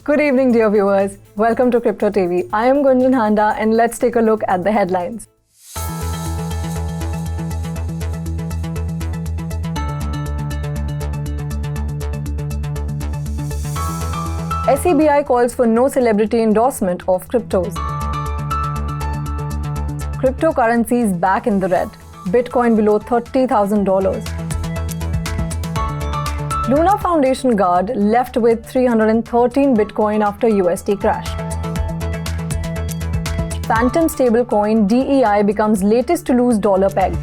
Good evening, dear viewers. Welcome to cryptoTV. I am Gunjan Handa and let's take a look at the headlines. SEBI calls for no celebrity endorsement of cryptos. Cryptocurrencies back in the red. Bitcoin below $30,000. Luna Foundation guard left with 313 Bitcoin after UST crash. Fantom stablecoin DEI becomes latest to lose dollar peg.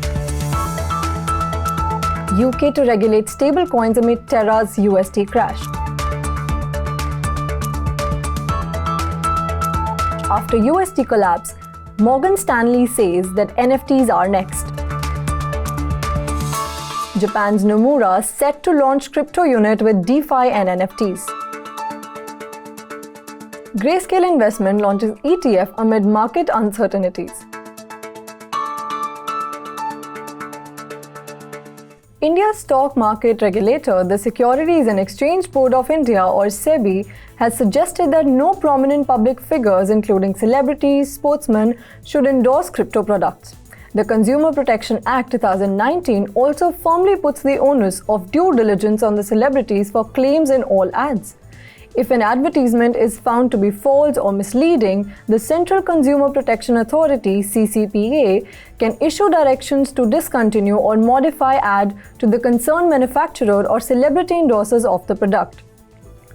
UK to regulate stablecoins amid Terra's UST crash. After UST collapse, Morgan Stanley says that NFTs are next. Japan's Nomura set to launch crypto unit with DeFi and NFTs. Grayscale Investment launches ETF amid market uncertainties. India's stock market regulator, the Securities and Exchange Board of India or SEBI, has suggested that no prominent public figures, including celebrities, sportsmen, should endorse crypto products. The Consumer Protection Act 2019 also firmly puts the onus of due diligence on the celebrities for claims in all ads. If an advertisement is found to be false or misleading, the Central Consumer Protection Authority (CCPA) can issue directions to discontinue or modify ad to the concerned manufacturer or celebrity endorsers of the product.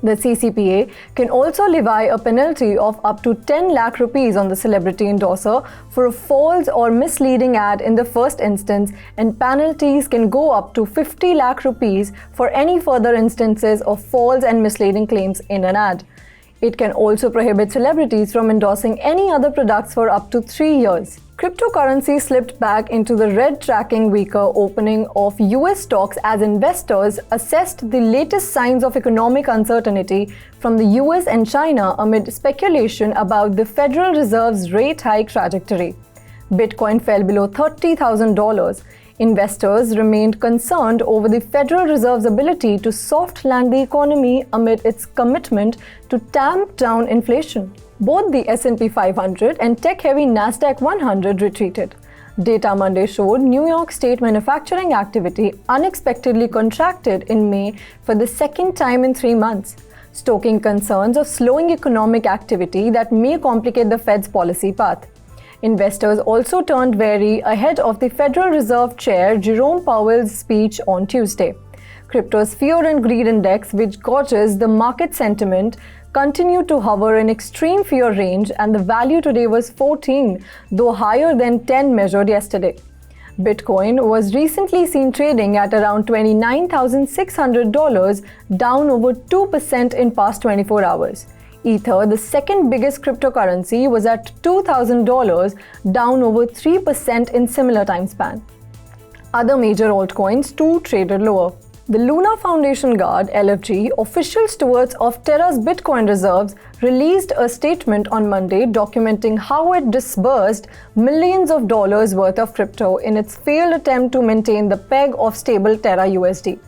The CCPA can also levy a penalty of up to 10 lakh rupees on the celebrity endorser for a false or misleading ad in the first instance, and penalties can go up to 50 lakh rupees for any further instances of false and misleading claims in an ad. It can also prohibit celebrities from endorsing any other products for up to 3 years. Cryptocurrency slipped back into the red, tracking weaker opening of US stocks as investors assessed the latest signs of economic uncertainty from the US and China amid speculation about the Federal Reserve's rate hike trajectory. Bitcoin fell below $30,000. Investors remained concerned over the Federal Reserve's ability to soft land the economy amid its commitment to tamp down inflation. Both the S&P 500 and tech-heavy Nasdaq 100 retreated. Data Monday showed New York State manufacturing activity unexpectedly contracted in May for the second time in 3 months, stoking concerns of slowing economic activity that may complicate the Fed's policy path. Investors also turned wary ahead of the Federal Reserve Chair Jerome Powell's speech on Tuesday. Crypto's Fear and Greed Index, which gauges the market sentiment, continued to hover in extreme fear range, and the value today was 14, though higher than 10 measured yesterday. Bitcoin was recently seen trading at around $29,600, down over 2% in past 24 hours. Ether, the second biggest cryptocurrency, was at $2,000, down over 3% in similar time span. Other major altcoins too traded lower. The Luna Foundation guard, LFG, official stewards of Terra's Bitcoin reserves, released a statement on Monday documenting how it disbursed millions of dollars worth of crypto in its failed attempt to maintain the peg of stable Terra USD.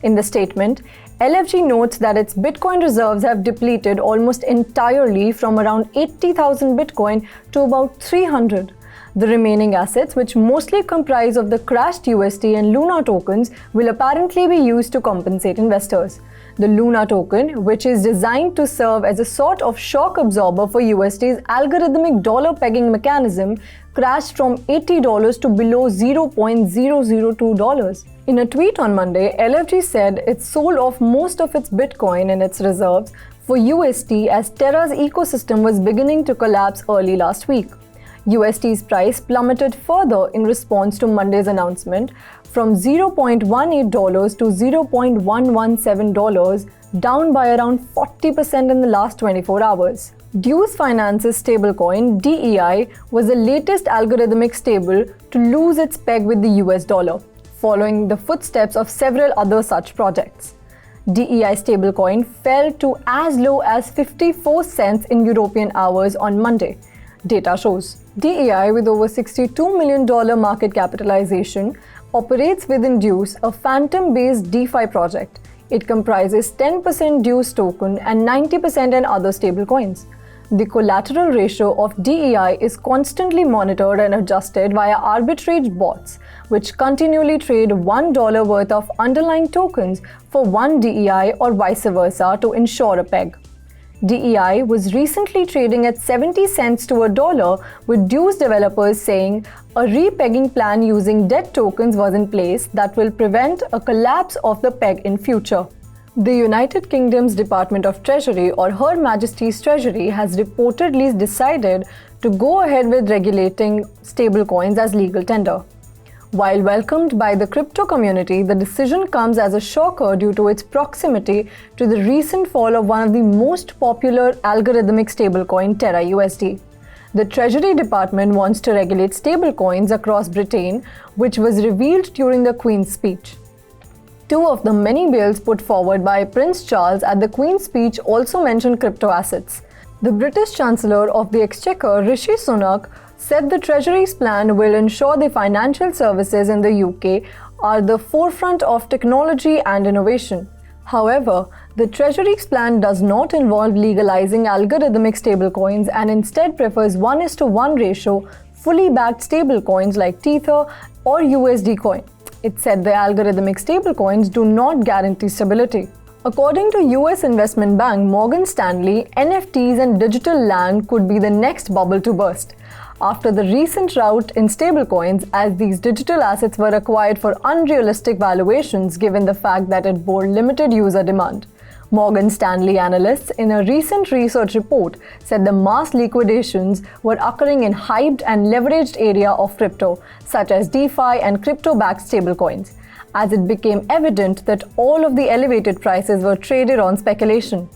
In the statement, LFG notes that its Bitcoin reserves have depleted almost entirely from around 80,000 Bitcoin to about 300. The remaining assets, which mostly comprise of the crashed UST and Luna tokens, will apparently be used to compensate investors. The Luna token, which is designed to serve as a sort of shock absorber for UST's algorithmic dollar pegging mechanism, crashed from $80 to below $0.002. In a tweet on Monday, LFG said it sold off most of its Bitcoin and its reserves for UST as Terra's ecosystem was beginning to collapse early last week. UST's price plummeted further in response to Monday's announcement from $0.18 to $0.117, down by around 40% in the last 24 hours. Deuce Finance's stablecoin, DEI, was the latest algorithmic stable to lose its peg with the US dollar, following the footsteps of several other such projects. DEI stablecoin fell to as low as 54 cents in European hours on Monday. Data shows DEI, with over $62 million market capitalization, operates within Deuce, a Fantom-based DeFi project. It comprises 10% Deuce token and 90% in other stablecoins. The collateral ratio of DEI is constantly monitored and adjusted via arbitrage bots, which continually trade $1 worth of underlying tokens for 1 DEI or vice versa to ensure a peg. DEI was recently trading at 70 cents to $1, with Deuce developers saying a re-pegging plan using debt tokens was in place that will prevent a collapse of the peg in future. The United Kingdom's Department of Treasury, or Her Majesty's Treasury, has reportedly decided to go ahead with regulating stablecoins as legal tender. While welcomed by the crypto community, the decision comes as a shocker due to its proximity to the recent fall of one of the most popular algorithmic stablecoin, Terra USD. The Treasury Department wants to regulate stablecoins across Britain, which was revealed during the Queen's speech. Two of the many bills put forward by Prince Charles at the Queen's speech also mentioned crypto assets. The British Chancellor of the Exchequer, Rishi Sunak, said the Treasury's plan will ensure the financial services in the UK are the forefront of technology and innovation. However, the Treasury's plan does not involve legalizing algorithmic stablecoins and instead prefers 1:1 ratio fully backed stablecoins like Tether or USD coin. It said the algorithmic stablecoins do not guarantee stability. According to US investment bank Morgan Stanley, NFTs and digital land could be the next bubble to burst. After the recent rout in stablecoins, as these digital assets were acquired for unrealistic valuations given the fact that it bore limited user demand. Morgan Stanley analysts in a recent research report said the mass liquidations were occurring in hyped and leveraged area of crypto, such as DeFi and crypto-backed stablecoins, as it became evident that all of the elevated prices were traded on speculation.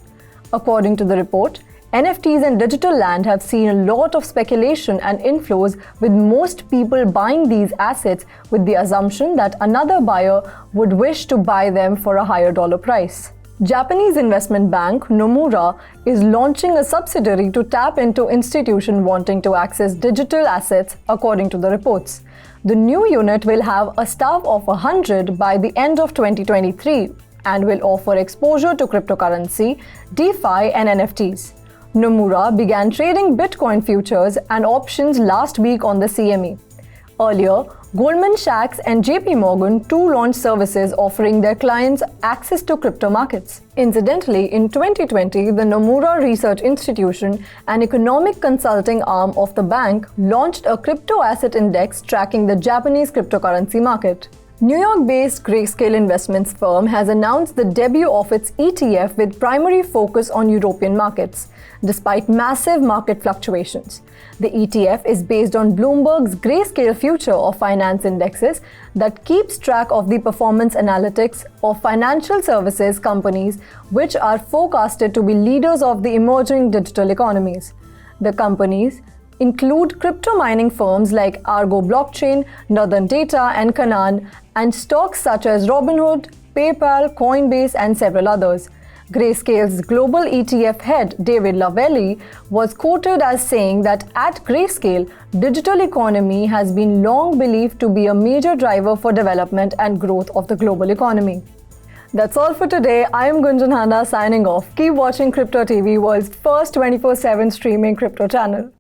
According to the report, NFTs and digital land have seen a lot of speculation and inflows, with most people buying these assets with the assumption that another buyer would wish to buy them for a higher dollar price. Japanese investment bank Nomura is launching a subsidiary to tap into institutions wanting to access digital assets, according to the reports. The new unit will have a staff of 100 by the end of 2023 and will offer exposure to cryptocurrency, DeFi and NFTs. Nomura began trading Bitcoin futures and options last week on the CME. Earlier, Goldman Sachs and JP Morgan too launched services offering their clients access to crypto markets. Incidentally, in 2020, the Nomura Research Institution, an economic consulting arm of the bank, launched a crypto asset index tracking the Japanese cryptocurrency market. New York-based Grayscale investments firm has announced the debut of its ETF with primary focus on European markets, despite massive market fluctuations. The ETF is based on Bloomberg's Grayscale Future of Finance indexes that keeps track of the performance analytics of financial services companies which are forecasted to be leaders of the emerging digital economies. The companies include crypto mining firms like Argo Blockchain, Northern Data, and Canaan, and stocks such as Robinhood, PayPal, Coinbase, and several others. Grayscale's global ETF head, David Lavelli, was quoted as saying that at Grayscale, digital economy has been long believed to be a major driver for development and growth of the global economy. That's all for today. I am Gunjan Handa signing off. Keep watching Crypto TV, world's first 24/7 streaming crypto channel.